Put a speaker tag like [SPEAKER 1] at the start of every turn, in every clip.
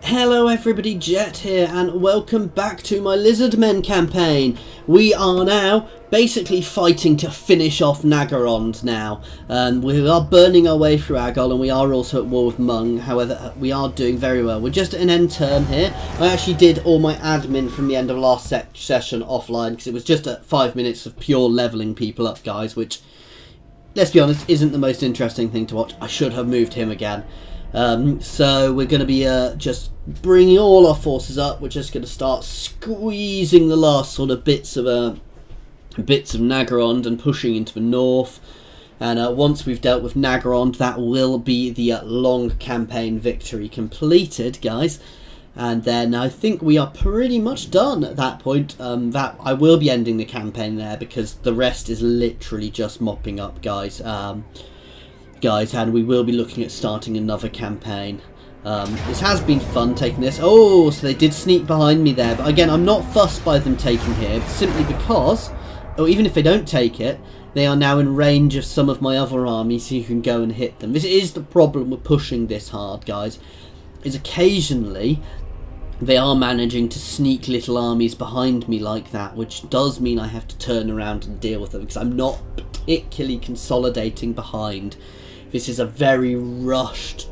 [SPEAKER 1] Hello everybody, Jet here, and welcome back to my Lizardmen campaign. We are now basically fighting to finish off Naggarond now. We are burning our way through Agol, and we are also at war with Mung. However, we are doing very well. We're just at an end turn here. I actually did all my admin from the end of last session offline, because it was just 5 minutes of pure levelling people up, guys, which, let's be honest, isn't the most interesting thing to watch. I should have moved him again. So we're going to be just bringing all our forces up. We're just going to start squeezing the last sort of bits of Naggarond and pushing into the north. And once we've dealt with Naggarond, that will be the long campaign victory completed, guys. And then I think we are pretty much done at that point. That I will be ending the campaign there, because the rest is literally just mopping up, guys. And we will be looking at starting another campaign. This has been fun taking this. Oh, so they did sneak behind me there, but again, I'm not fussed by them taking here, simply because, or even if they don't take it, they are now in range of some of my other armies, so you can go and hit them. This is the problem with pushing this hard, guys, is occasionally they are managing to sneak little armies behind me like that, which does mean I have to turn around and deal with them, because I'm not particularly consolidating behind. This is a very rushed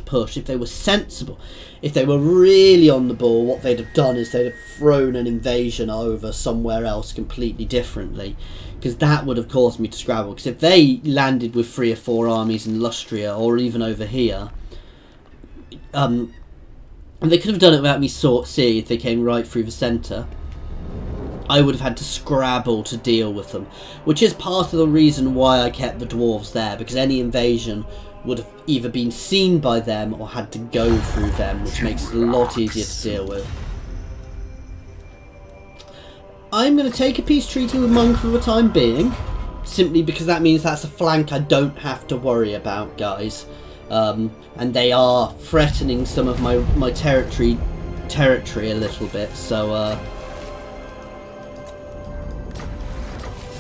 [SPEAKER 1] push. If they were sensible, if they were really on the ball, what they'd have done is they'd have thrown an invasion over somewhere else completely differently, because that would have caused me to scrabble. Because if they landed with 3 or 4 armies in Lustria, or even over here, and they could have done it without me seeing if they came right through the centre, I would have had to scrabble to deal with them, which is part of the reason why I kept the dwarves there, because any invasion would have either been seen by them or had to go through them, which makes it a lot easier to deal with. I'm going to take a peace treaty with Mung for the time being, simply because that means that's a flank I don't have to worry about, guys. And they are threatening some of my territory a little bit, so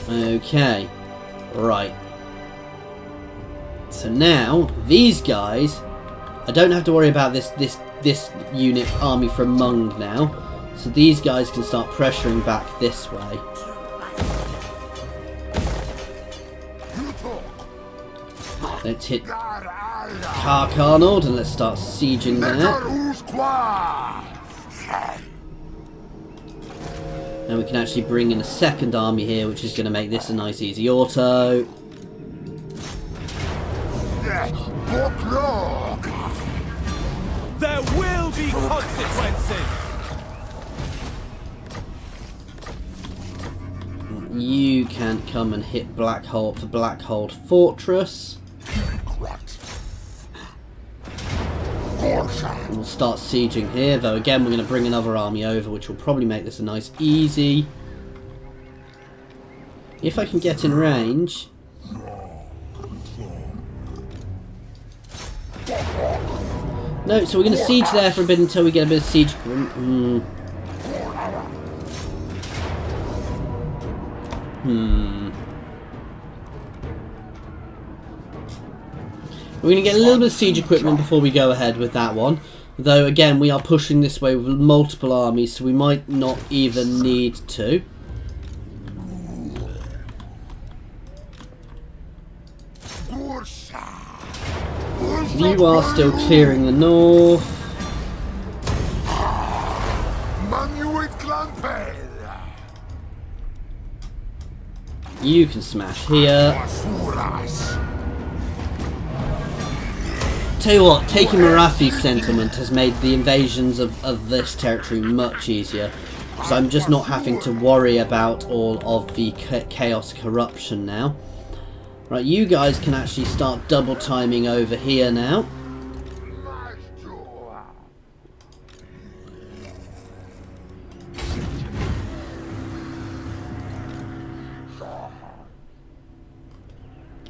[SPEAKER 1] okay, right. So now these guys, I don't have to worry about this unit army from Mung now. So these guys can start pressuring back this way. Let's hit Kroq-Gar and let's start sieging there. And we can actually bring in a second army here, which is going to make this a nice easy auto.
[SPEAKER 2] There will be consequences.
[SPEAKER 1] You can't come and hit Blackhold Fortress. And we'll start sieging here, though again we're going to bring another army over, which will probably make this a nice easy. If I can get in range. No, so we're going to siege there for a bit until we get a bit of siege. We're going to get a little bit of siege equipment before we go ahead with that one. Though, again, we are pushing this way with multiple armies, so we might not even need to. You are still clearing the north. You can smash here. Tell you what, taking Marathi's settlement has made the invasions of this territory much easier, because I'm just not having to worry about all of the chaos corruption now. Right, you guys can actually start double timing over here now.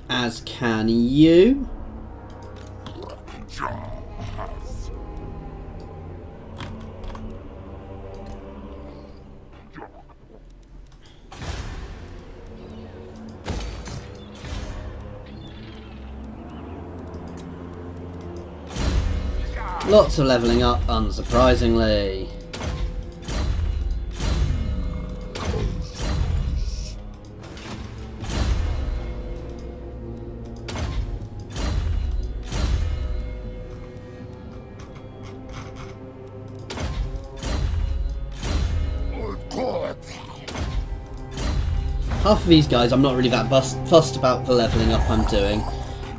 [SPEAKER 1] As can you. Lots of levelling up, unsurprisingly. Half of these guys I'm not really that fussed about the levelling up I'm doing.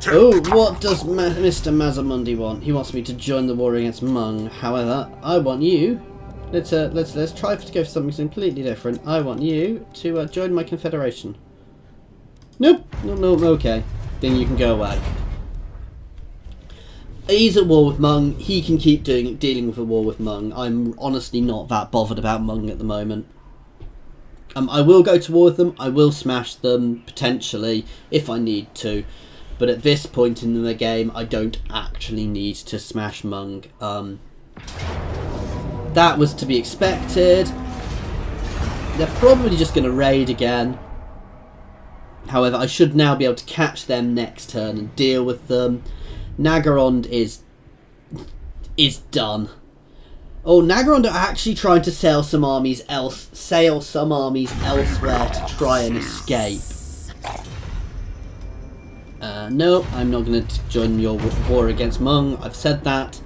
[SPEAKER 1] Oh, what does Mr. Mazamundi want? He wants me to join the war against Mung. However, I want you. Let's try to go for something completely different. I want you to join my confederation. Nope. No. Okay. Then you can go away. He's at war with Mung. He can keep dealing with the war with Mung. I'm honestly not that bothered about Mung at the moment. I will go to war with them. I will smash them potentially if I need to. But at this point in the game, I don't actually need to smash Mung. That was to be expected. They're probably just going to raid again. However, I should now be able to catch them next turn and deal with them. Naggarond is done. Oh, Naggarond are actually trying to sail some armies elsewhere to try and escape. No, I'm not going to join your war against Mung. I've said that.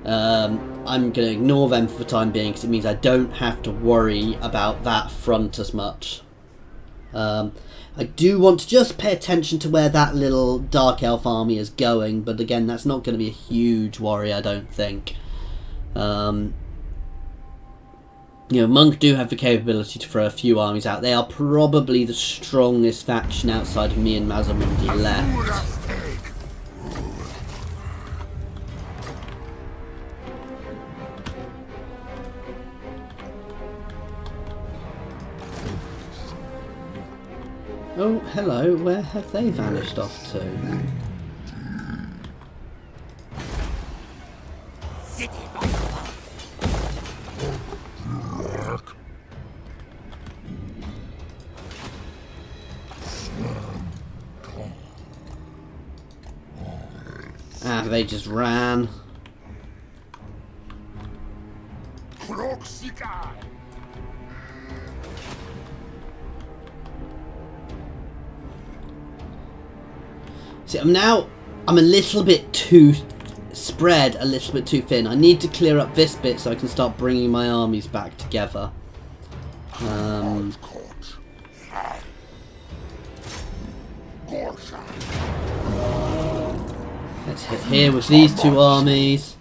[SPEAKER 1] I'm going to ignore them for the time being because it means I don't have to worry about that front as much. I do want to just pay attention to where that little Dark Elf army is going, but again, that's not going to be a huge worry, I don't think. You know, Monk do have the capability to throw a few armies out. They are probably the strongest faction outside of me and Mazamundi left. Oh, hello. Where have they vanished off to? Ah, they just ran.
[SPEAKER 3] Kroq-Gar.
[SPEAKER 1] See, I'm a little bit too spread, a little bit too thin. I need to clear up this bit so I can start bringing my armies back together. Let's hit here with these two armies.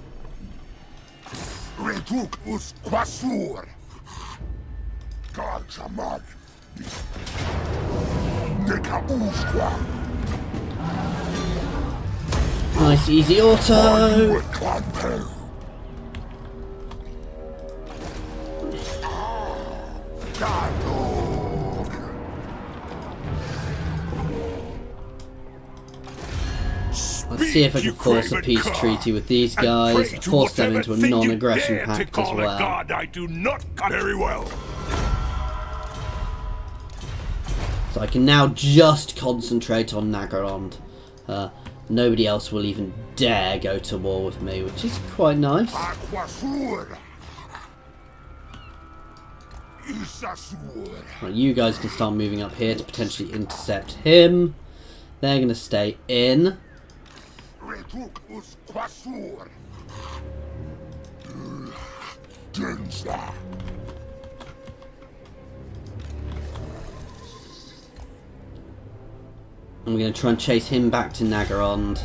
[SPEAKER 1] Nice easy auto. Let's see if I can force a peace treaty with these guys, force them into a non-aggression pact as well.
[SPEAKER 3] I do not very well.
[SPEAKER 1] So I can now just concentrate on Naggarond. Nobody else will even dare go to war with me, which is quite nice. Right, you guys can start moving up here to potentially intercept him. They're going to stay in. I'm going to try and chase him back to Naggarond.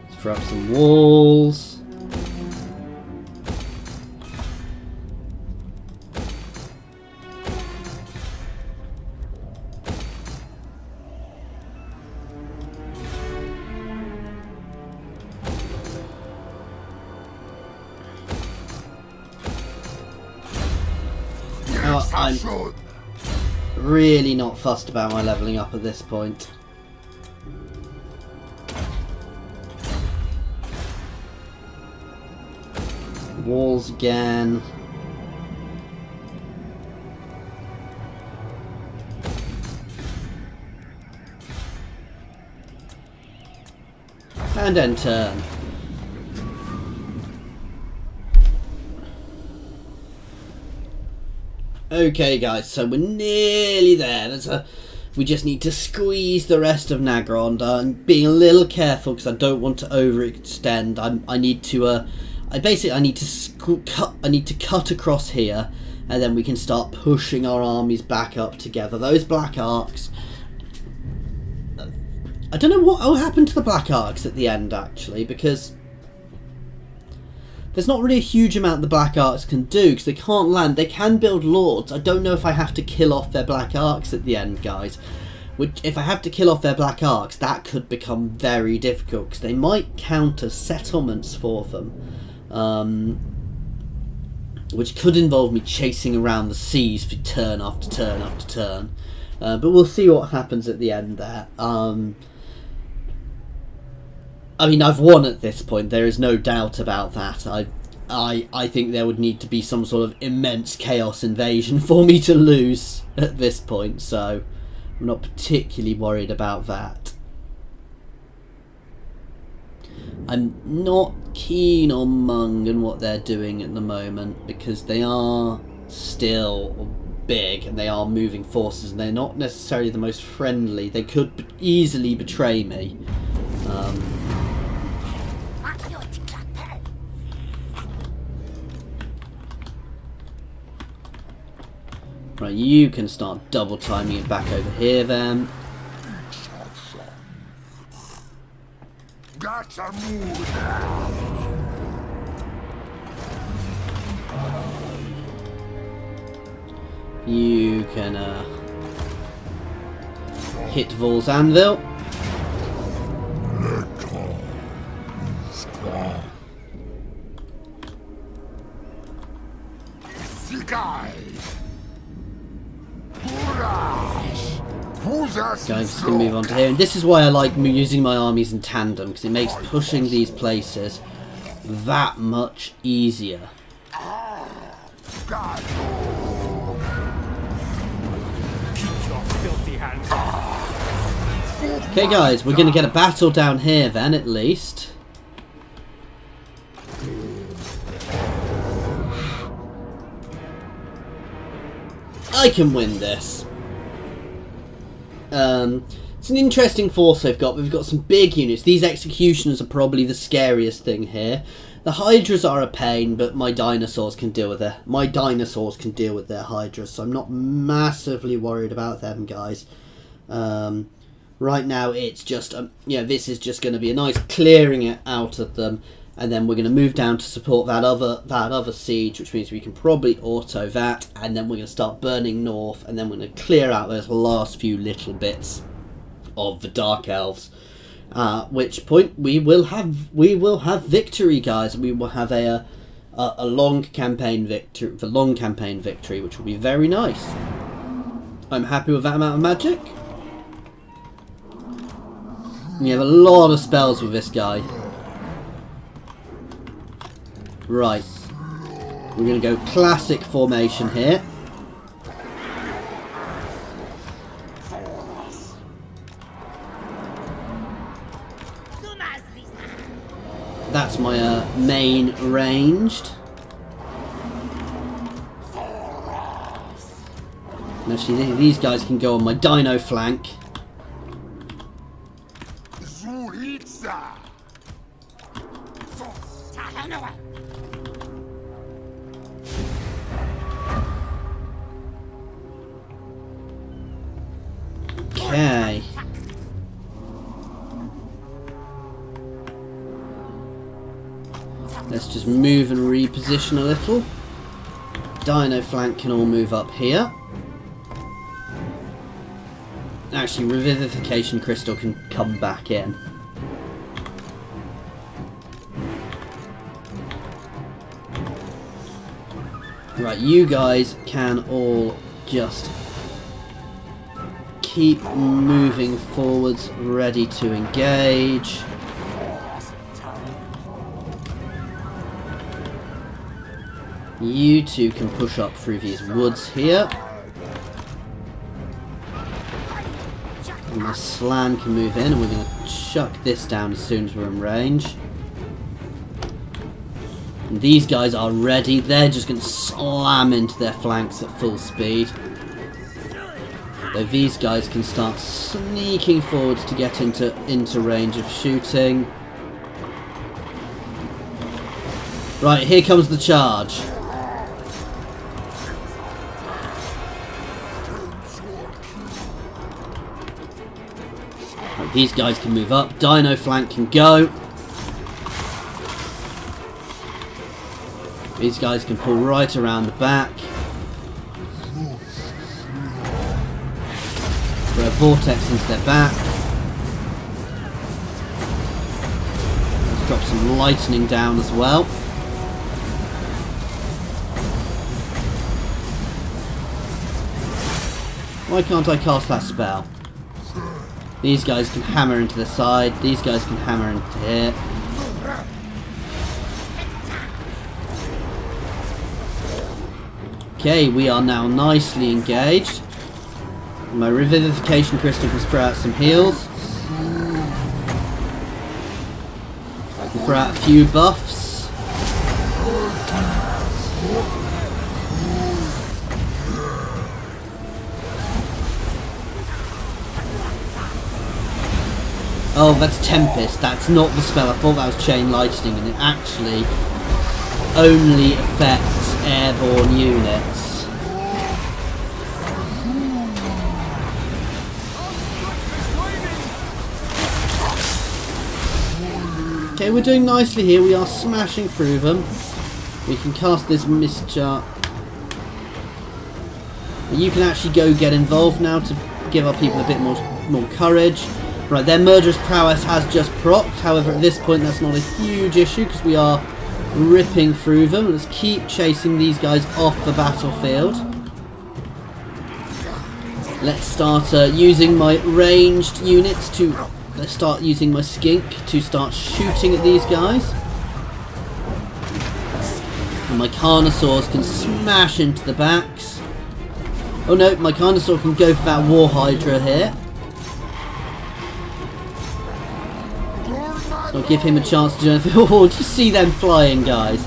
[SPEAKER 1] Let's throw up some walls. I'm really not fussed about my levelling up at this point. Walls again. And end turn. Okay guys, so we're nearly there. We just need to squeeze the rest of Naggarond. I'm being a little careful because I don't want to overextend. I need to cut across here, and then we can start pushing our armies back up together. Those black arcs. I don't know what happened to the black arcs at the end actually, because there's not really a huge amount the black arcs can do because they can't land. They can build lords. I don't know if I have to kill off their black arcs at the end, guys. Which, if I have to kill off their black arcs, that could become very difficult because they might counter settlements for them, which could involve me chasing around the seas for turn after turn after turn. But we'll see what happens at the end there. I mean, I've won at this point. There is no doubt about that. I think there would need to be some sort of immense chaos invasion for me to lose at this point. So I'm not particularly worried about that. I'm not keen on Mung and what they're doing at the moment because they are still big and they are moving forces and they're not necessarily the most friendly. They could easily betray me. Right, you can start double timing it back over here then. You can hit Vaul's anvil. Guys, just going to move on to here, and this is why I like using my armies in tandem, because it makes pushing these places that much easier. Okay guys, we're going to get a battle down here then, at least. I can win this. It's an interesting force they've got. We've got some big units. These executioners are probably the scariest thing here. The hydras are a pain, but my dinosaurs can deal with it. My dinosaurs can deal with their hydras, so I'm not massively worried about them, guys. Right now, it's just this is just going to be a nice clearing it out of them, and then we're going to move down to support that other siege, which means we can probably auto that, and then we're going to start burning north, and then we're going to clear out those last few little bits of the Dark Elves. At which point we will have victory, guys. We will have a long campaign victory, which will be very nice. I'm happy with that amount of magic. We have a lot of spells with this guy. Right, we're going to go classic formation here. That's my main ranged. And actually, these guys can go on my dino flank. Okay. Let's just move and reposition a little. Dino flank can all move up here. Actually, Revivification Crystal can come back in. Right, you guys can all just keep moving forwards, ready to engage. You two can push up through these woods here. And my Slan can move in, and we're going to chuck this down as soon as we're in range. And these guys are ready. They're just going to slam into their flanks at full speed. Though these guys can start sneaking forwards to get into range of shooting. Right, here comes the charge. Right, these guys can move up. Dino flank can go. These guys can pull right around the back. Throw a vortex into their back. Let's drop some lightning down as well. Why can't I cast that spell? These guys can hammer into the side. These guys can hammer into here. Okay, we are now nicely engaged. My Revivification Crystal can throw out some heals. I can throw out a few buffs. Oh, that's Tempest. That's not the spell. I thought that was Chain Lightning, and it actually only affects airborne units. Okay, we're doing nicely here. We are smashing through them. We can cast this mist chart. You can actually go get involved now to give our people a bit more courage. Right, their murderous prowess has just procced. However, at this point, that's not a huge issue because we are ripping through them. Let's keep chasing these guys off the battlefield. Let's start using my ranged units to... Let's start using my skink to start shooting at these guys. And my Carnosaurs can smash into the backs. Oh no, my Carnosaur can go for that War Hydra here. So I'll give him a chance to do anything. Oh, just see them flying, guys.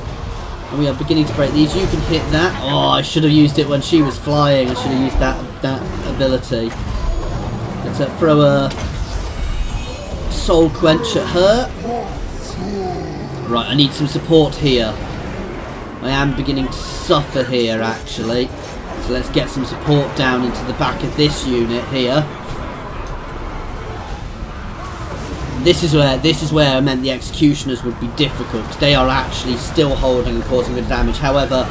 [SPEAKER 1] And we are beginning to break these. You can hit that. Oh, I should have used it when she was flying. I should have used that ability. Let's throw a Soul Quench at her. Right, I need some support here. I am beginning to suffer here, actually. So let's get some support down into the back of this unit here. This is where I meant the Executioners would be difficult, because they are actually still holding and causing good damage. However,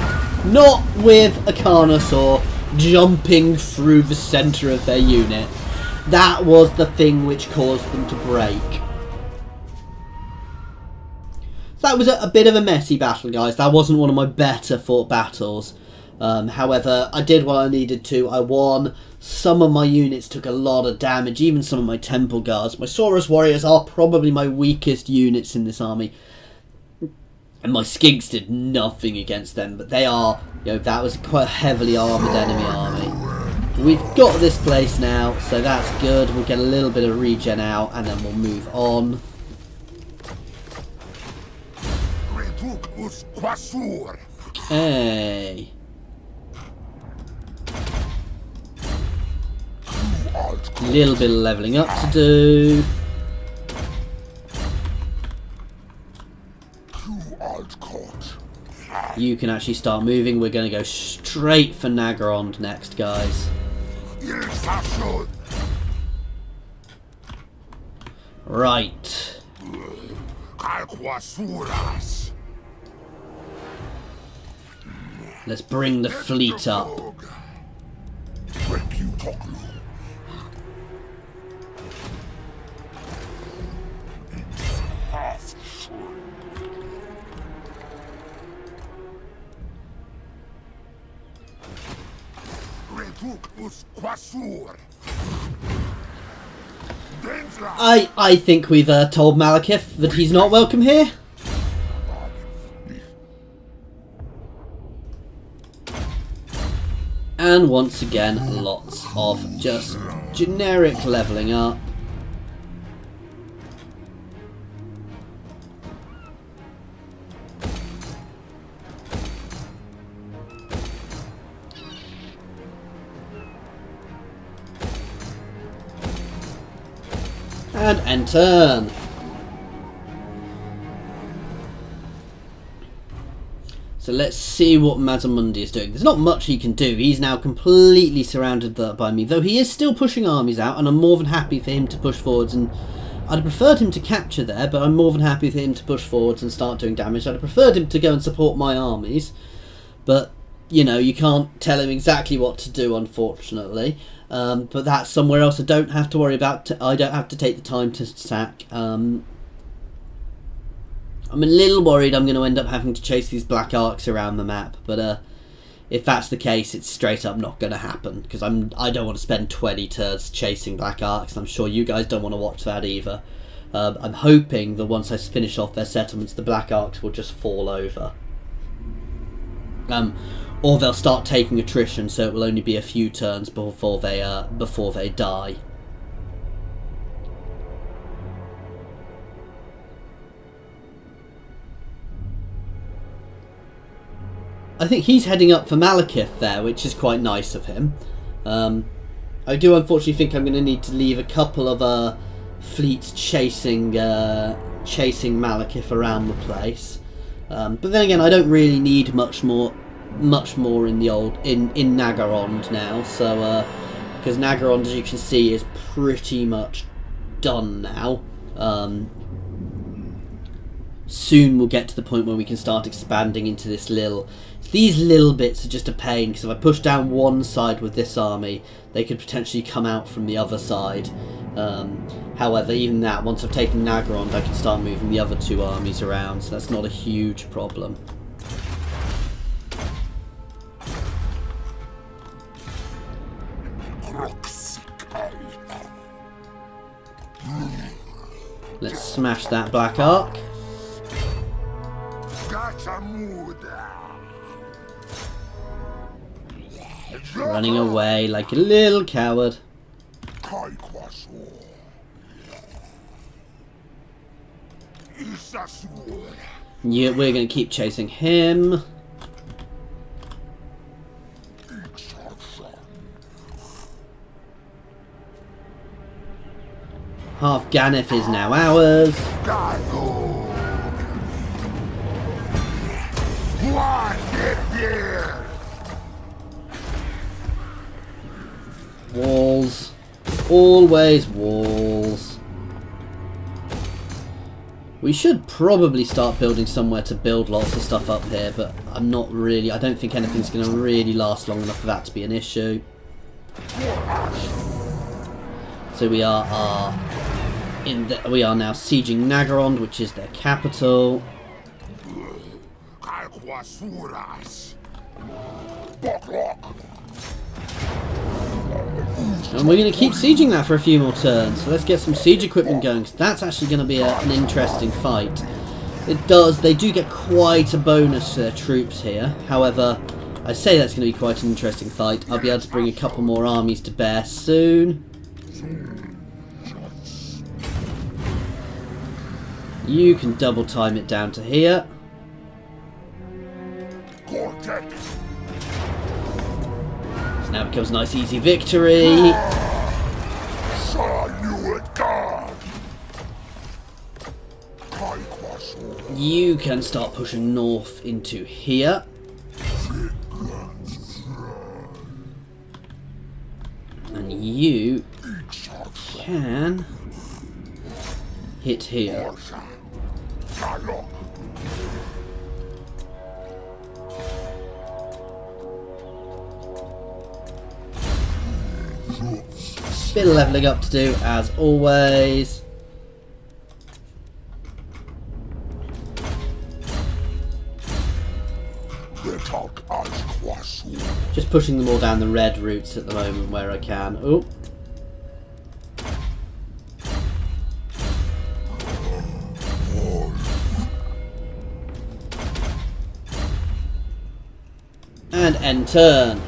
[SPEAKER 1] not with a Carnosaur jumping through the centre of their unit. That was the thing which caused them to break. So that was a bit of a messy battle, guys. That wasn't one of my better fought battles. However, I did what I needed to. I won. Some of my units took a lot of damage, even some of my Temple Guards. My Saurus Warriors are probably my weakest units in this army. And my Skinks did nothing against them, but they are, that was quite a heavily armoured enemy army. We've got this place now, so that's good. We'll get a little bit of regen out, and then we'll move on. Okay. Little bit of levelling up to do. You can actually start moving. We're going to go straight for Naggarond next, guys. Right. Let's bring the fleet up. I think we've told Malekith that he's not welcome here. And once again, lots of just generic levelling up. And end turn. So let's see what Mazamundi is doing. There's not much he can do. He's now completely surrounded by me, though he is still pushing armies out, and I'm more than happy for him to push forwards. And I'd have preferred him to capture there, but I'm more than happy for him to push forwards and start doing damage. I'd have preferred him to go and support my armies, but you know, you can't tell him exactly what to do, unfortunately. But that's somewhere else I don't have to worry about. I don't have to take the time to sack. I'm a little worried I'm going to end up having to chase these black arcs around the map, but if that's the case, it's straight up not going to happen, because I don't want to spend 20 turns chasing black arcs, and I'm sure you guys don't want to watch that either. I'm hoping that once I finish off their settlements, the black arcs will just fall over. Or they'll start taking attrition, so it will only be a few turns before they die. I think he's heading up for Malekith there, which is quite nice of him. I do unfortunately think I'm going to need to leave a couple of fleets chasing Malekith around the place. But then again, I don't really need much more in the in Naggarond now, so because Naggarond, as you can see, is pretty much done now. Soon we'll get to the point where we can start expanding into this these little bits are just a pain, because if I push down one side with this army, they could potentially come out from the other side. However, even that, once I've taken Naggarond, I can start moving the other two armies around, so that's not a huge problem. Let's smash that black arc. Running away like a little coward. Yeah, we're going to keep chasing him. Half Ganef is now ours. Walls. Always walls. We should probably start building somewhere to build lots of stuff up here, but I don't think anything's going to really last long enough for that to be an issue. So we are now sieging Naggarond, which is their capital. And we're going to keep sieging that for a few more turns. So let's get some siege equipment going, because that's actually going to be an interesting fight. They do get quite a bonus to their troops here. However, I say that's going to be quite an interesting fight. I'll be able to bring a couple more armies to bear soon. You can double time it down to here. So now it becomes a nice easy victory. You can start pushing north into here. And you can hit here. Bit of levelling up to do, as always. Just pushing them all down the red routes at the moment where I can. Oh. And end turn.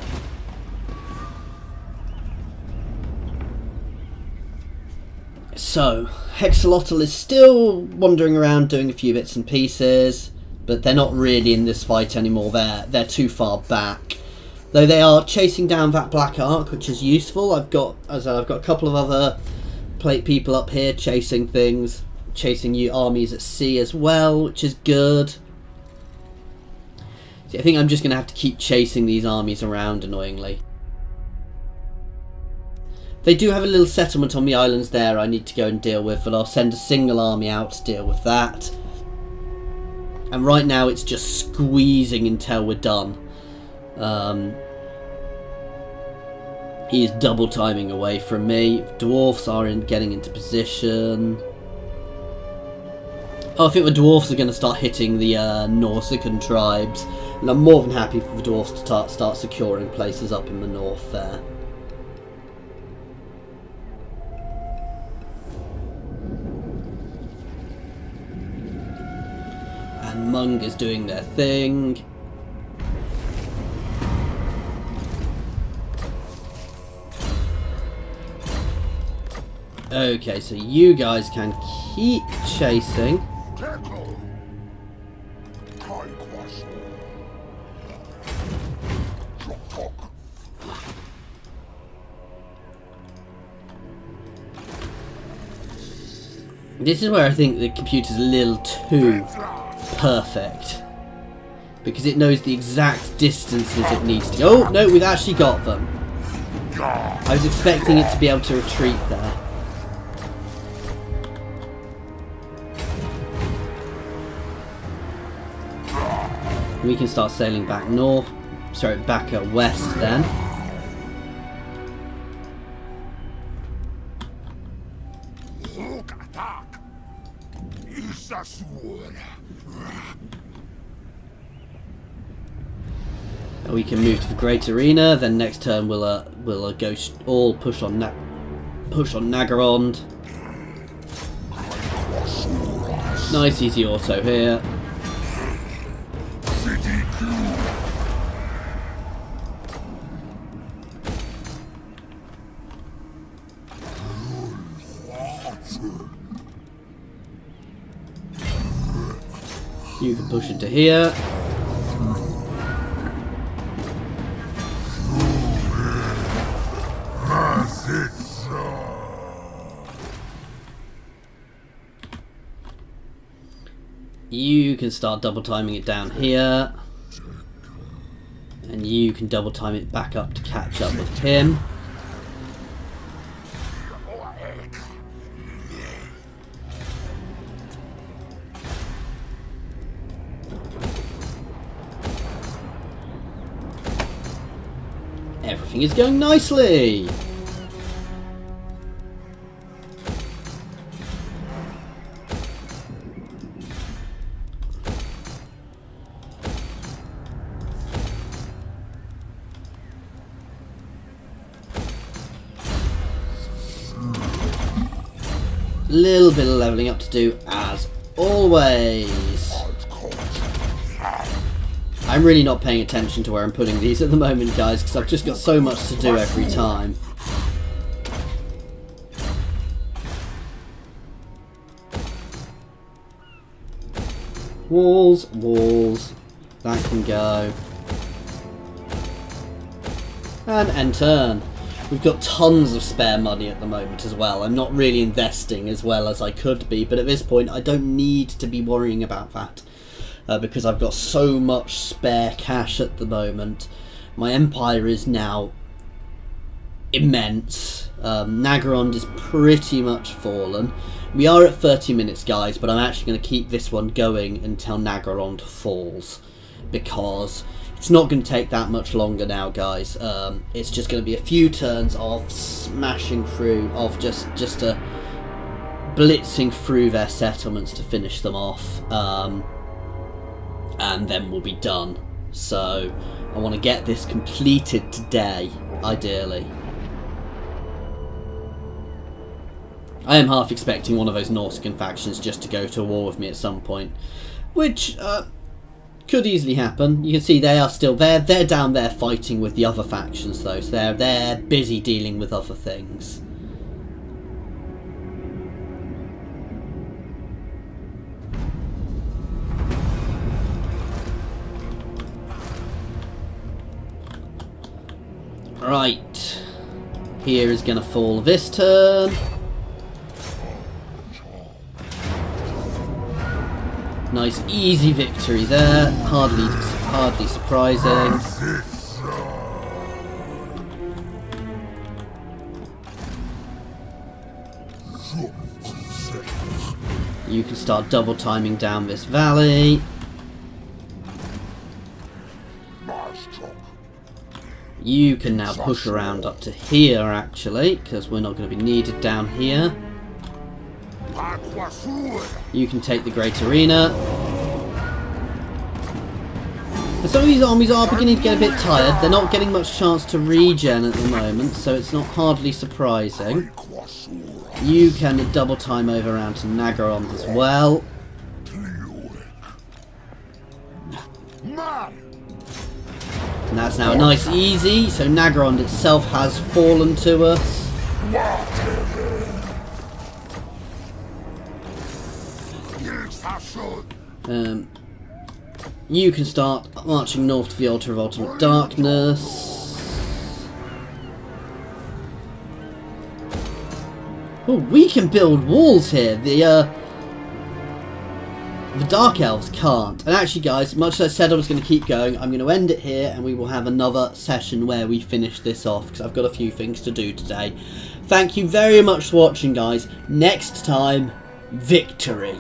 [SPEAKER 1] So, Hexalotl is still wandering around doing a few bits and pieces, but they're not really in this fight anymore. They're too far back. Though they are chasing down that Black Ark, which is useful. I've got a couple of other plate people up here chasing things, chasing new armies at sea as well, which is good. See, I think I'm just going to have to keep chasing these armies around, annoyingly. They do have a little settlement on the islands there I need to go and deal with, but I'll send a single army out to deal with that. And right now it's just squeezing until we're done. He is double timing away from me. Dwarfs are getting into position. Oh, I think the dwarfs are going to start hitting the Nausicaan tribes. And I'm more than happy for the dwarfs to start securing places up in the north there. And Mung is doing their thing. Okay, so you guys can keep chasing. This is where I think the computer's a little too perfect, because it knows the exact distances it needs to go. Oh, no, we've actually got them. I was expecting it to be able to retreat there. We can start sailing back north. Sorry, back west then. And we can move to the Great Arena. Then next turn we'll go all push on Naggarond. Nice easy auto here. You can push into here. You can start double timing it down here. And you can double time it back up to catch up with him. Everything is going nicely. Little bit of leveling up to do as always. I'm really not paying attention to where I'm putting these at the moment, guys, because I've just got so much to do every time. Walls, walls. That can go. And end turn. We've got tons of spare money at the moment as well. I'm not really investing as well as I could be, but at this point I don't need to be worrying about that. Because I've got so much spare cash at the moment. My empire is now immense. Naggarond is pretty much fallen. We are at 30 minutes, guys, but I'm actually going to keep this one going until Naggarond falls, because it's not going to take that much longer now, guys. It's just going to be a few turns of smashing through, of just blitzing through their settlements to finish them off. And then we'll be done. So I want to get this completed today, ideally. I am half expecting one of those Nausicaan factions just to go to war with me at some point, which could easily happen. You can see they are still there. They're down there fighting with the other factions, though, so they're busy dealing with other things. Right. Here is going to fall this turn. Nice easy victory there. Hardly surprising. You can start double timing down this valley. You can now push around up to here actually, because we're not going to be needed down here. You can take the Great Arena. And some of these armies are beginning to get a bit tired. They're not getting much chance to regen at the moment, so it's not hardly surprising. You can double time over around to Naggarond as well. And that's now a nice easy, so Naggarond itself has fallen to us. You can start marching north to the Altar of Ultimate Darkness. Oh, we can build walls here. The Dark Elves can't. And actually, guys, much as I said I was going to keep going, I'm going to end it here, and we will have another session where we finish this off, because I've got a few things to do today. Thank you very much for watching, guys. Next time, victory.